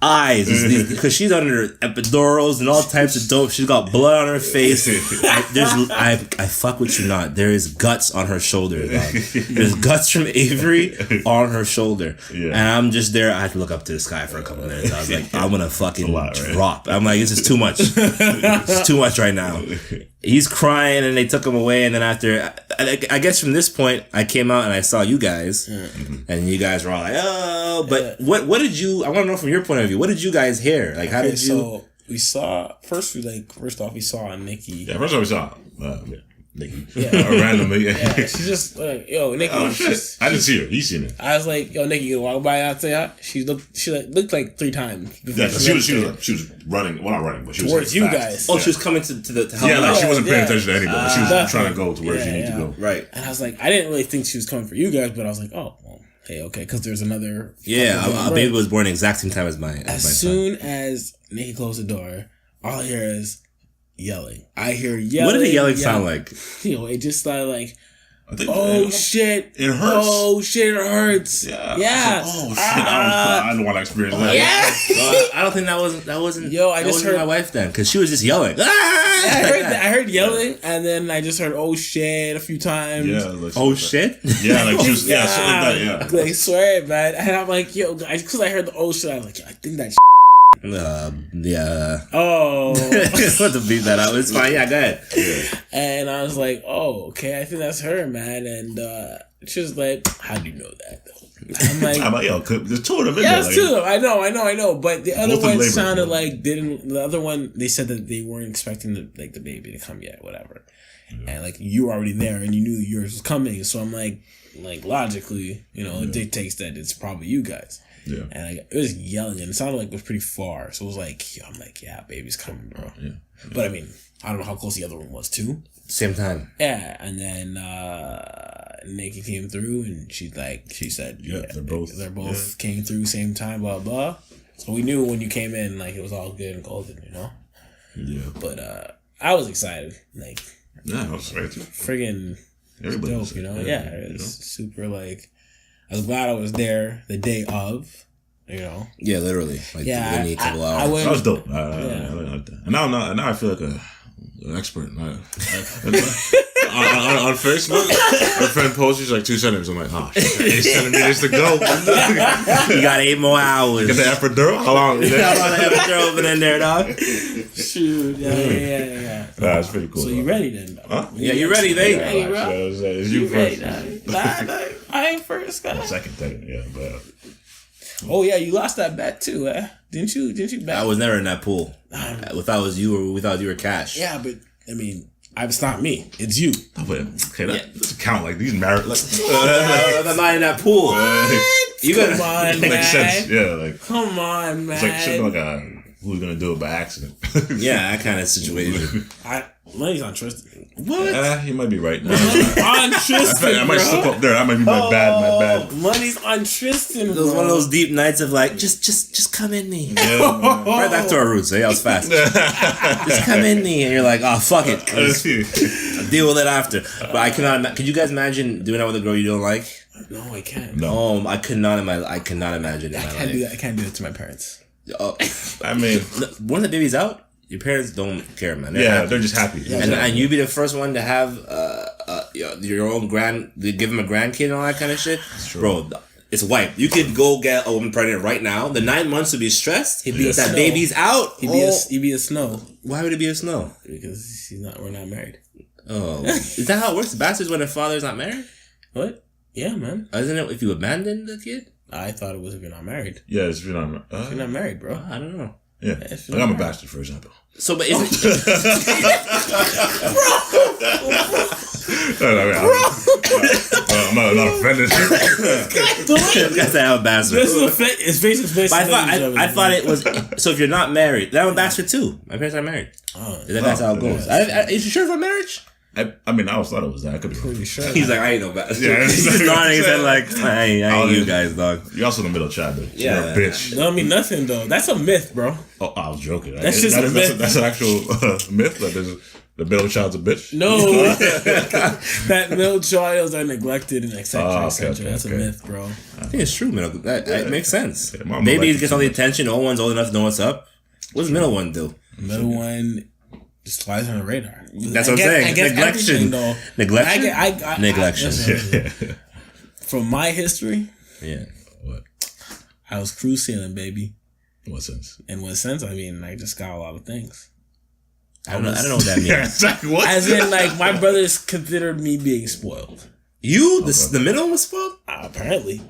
eyes, because she's under epidurals and all types of dope. She's got blood on her face. I fuck with you not. There is guts on her shoulder, dog. There's guts from Avery on her shoulder. Yeah. And I'm just there. I had to look up to the sky for a couple minutes. I was like, I'm gonna fucking drop. I'm like, this is too much. It's too much right now. He's crying and they took him away. And then after, I guess from this point, I came out and I saw you guys. And you guys were all like, oh, but what did you, I want to know from your point of view, what did you guys hear? Like, how did you? So we saw, first off, we saw Nikki. Yeah, first off, we saw Nikki. Yeah. Randomly. Yeah. She's just like, yo, Nikki. Oh, shit. I didn't see her. You seen it. I was like, yo, Nikki, you walk by out there. She looked like 3 times. Yeah, she was running. Well, not running, but she was towards you guys. Oh, she was coming to help. Yeah, like she wasn't paying attention to anybody. She was trying to go to where she needed to go. Right. And I was like, I didn't really think she was coming for you guys, but I was like, oh, well, hey, okay, because there's another. Yeah, a baby was born the exact same time as mine. As soon as Nikki closed the door, all I hear is yelling. I hear yelling. What did the yelling sound like? You know, it just started like, shit. It hurts. Oh shit, it hurts. Yeah. Yeah. Oh shit. I don't want to experience that. Yeah. I don't think that wasn't. Yo, I just heard my wife then because she was just yelling. Yeah, I heard yelling, and then I just heard "oh shit" a few times. Yeah. Like, Oh shit. Yeah, like she was, yeah, shit like that. Yeah. Like swear, man. And I'm like, yo, because I heard the "oh shit," I was like, yo, I think that. Yeah. Oh. What to beat that out? It's fine. Yeah, go ahead. Yeah. And I was like, oh, okay, I think that's her, man. And she was like, how do you know that, though? I'm like, yo, there's two of them in yeah, there. it's two of them. I know. But the other one sounded bro. like the other one, they said that they weren't expecting the baby to come yet, whatever. Yeah. And like, you were already there and you knew yours was coming. So I'm like logically, it dictates that it's probably you guys. Yeah. And it was yelling, and it sounded like it was pretty far. So it was like, I'm like, yeah, baby's coming, bro. Yeah. But I mean, I don't know how close the other one was too. Same time. Yeah, and then Nikki came through, and she said, yeah, they're both came through same time, blah blah. So we knew when you came in, like it was all good and golden, Yeah. But I was excited, like. Yeah, I was excited too. Friggin' Everybody dope, was Yeah, it was super like. I was glad I was there the day of, Yeah, literally. Like a couple hours. That was dope. And now I feel like an expert. On Facebook, my friend posted like 2 centimeters. I'm like, oh, 8 centimeters to go. You got 8 more hours. Get the epidural? How long? How long the epidural been in there, dog? Shoot, yeah. That's pretty cool. So you ready then? Huh? Yeah, you ready, Nate? Ready, bro? It's you first. Nah, I ain't first, guy. Second, yeah, but. Oh yeah, you lost that bet too, eh? Didn't you bet? I was never in that pool. Without was you or without you were cash. Yeah, but I mean, it's not me. It's you. Oh, but, okay, that doesn't count. Like these married. Like, I'm not in that pool. You come on, man. Makes sense. Yeah, like come on, man. It's like something like who's gonna do it by accident. Yeah, that kind of situation. Money's on Tristan. What? You might be right. On Tristan, I might slip up there. That might be my bad. Money's on Tristan, bro. It was one of those deep nights of like, just come in me. Yeah, right back to our roots. I was fast. Just come in me, and you're like, oh fuck it. I'll deal with it after. But I cannot. Could you guys imagine doing that with a girl you don't like? No, I can't. No, I could not imagine. I cannot imagine. I can't do that. I can't do it to my parents. I mean, when the baby's out, your parents don't care, man. They're just happy. And you be the first one to have your own give them a grandkid and all that kind of shit. Bro, it's white. You could go get a woman pregnant right now. The 9 months would be stressed. He'd be that baby's out. He'd be a snow. Why would it be a snow? Because we're not married. Oh, is that how it works? Bastards when their father's not married? What? Yeah, man. Isn't it if you abandon the kid? I thought it was if you're not married. Yeah, if you're not. If you're not married, bro. I don't know. Yeah, like I'm a bastard, for example. So, but is it? I'm not offended. Guys, I'm a bastard. It's basically. I thought it was. So if you're not married, then I'm a bastard too. My parents are married. That's how it goes. Is you sure for marriage? I mean, I always thought it was that. I could be pretty sure. He's like, I ain't no bastard. Yeah, he's just nodding his head like, I ain't you guys, dog. You're also the middle child, though. Yeah. You're a bitch. No, I mean nothing though. That's a myth, bro. Oh, I was joking. That's just a myth. That's an actual myth. That the middle child's a bitch. No, that middle childs are neglected and etc. etc. That's a myth, bro. I think it's true, man. That makes sense. Yeah, baby gets all the attention. The old one's old enough to know what's up. What does the middle one do? Middle one just flies on the radar. That's what I'm saying. Neglection. Neglection. From my history. Yeah. What? I was cruise sailing, baby. In what sense? In what sense? I mean, I just got a lot of things. I don't know what that means. Like, what? As in, like, my brothers considered me being spoiled. You? The middle one was spoiled? Apparently.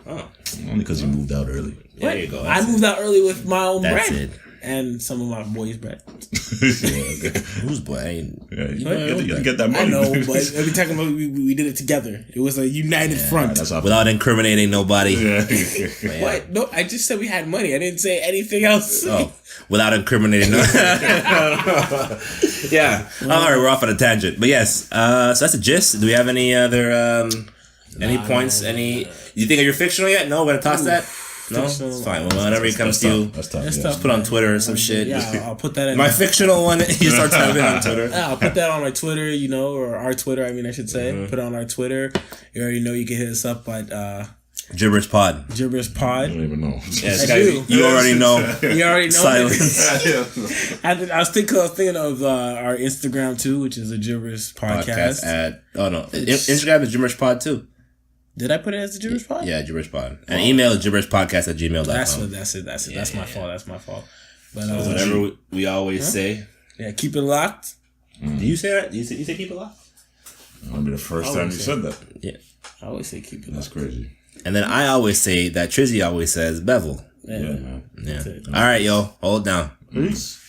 Oh. Only because you moved out early. There you go. I moved out early with my own That's bread. it. And some of my boys' bread. Whose boy? You get that money. I know, but every time we did it together. It was a united front. Without incriminating nobody. Yeah. What? No, I just said we had money. I didn't say anything else. Oh, without incriminating nobody. Yeah. All right, we're off on a tangent. But yes, so that's a gist. Do we have any other, any points? Do you think you're fictional yet? No, we're going to toss that? No, fictional. It's fine. Well, whenever it comes to you, that's tough. That's Yeah. tough. put on Twitter or some shit. Yeah, I'll put that in My fictional one, you start typing on Twitter. Yeah, I'll put that on my Twitter, or our Twitter. I mean, I should say, put it on our Twitter. You already know you can hit us up at Gibberish Pod. Gibberish I Pod. don't even know. Yeah, I do. you already know. You already know. Silence. I was thinking of our Instagram too, which is a Gibberish podcast. Instagram is Gibberish Pod too. Did I put it as a Gibberish Pod? Yeah, Gibberish Pod. And email is gibberishpodcast@gmail.com. That's it. That's my fault. That's my fault. But whatever we always say. Yeah, keep it locked. Do you say that? You say keep it locked? That'll be the first time you said that. Yeah. I always say keep it locked. That's crazy. And then I always say that Trizzy always says bevel. Yeah. Yeah, man. Yeah. All right, yo. Hold down. Peace.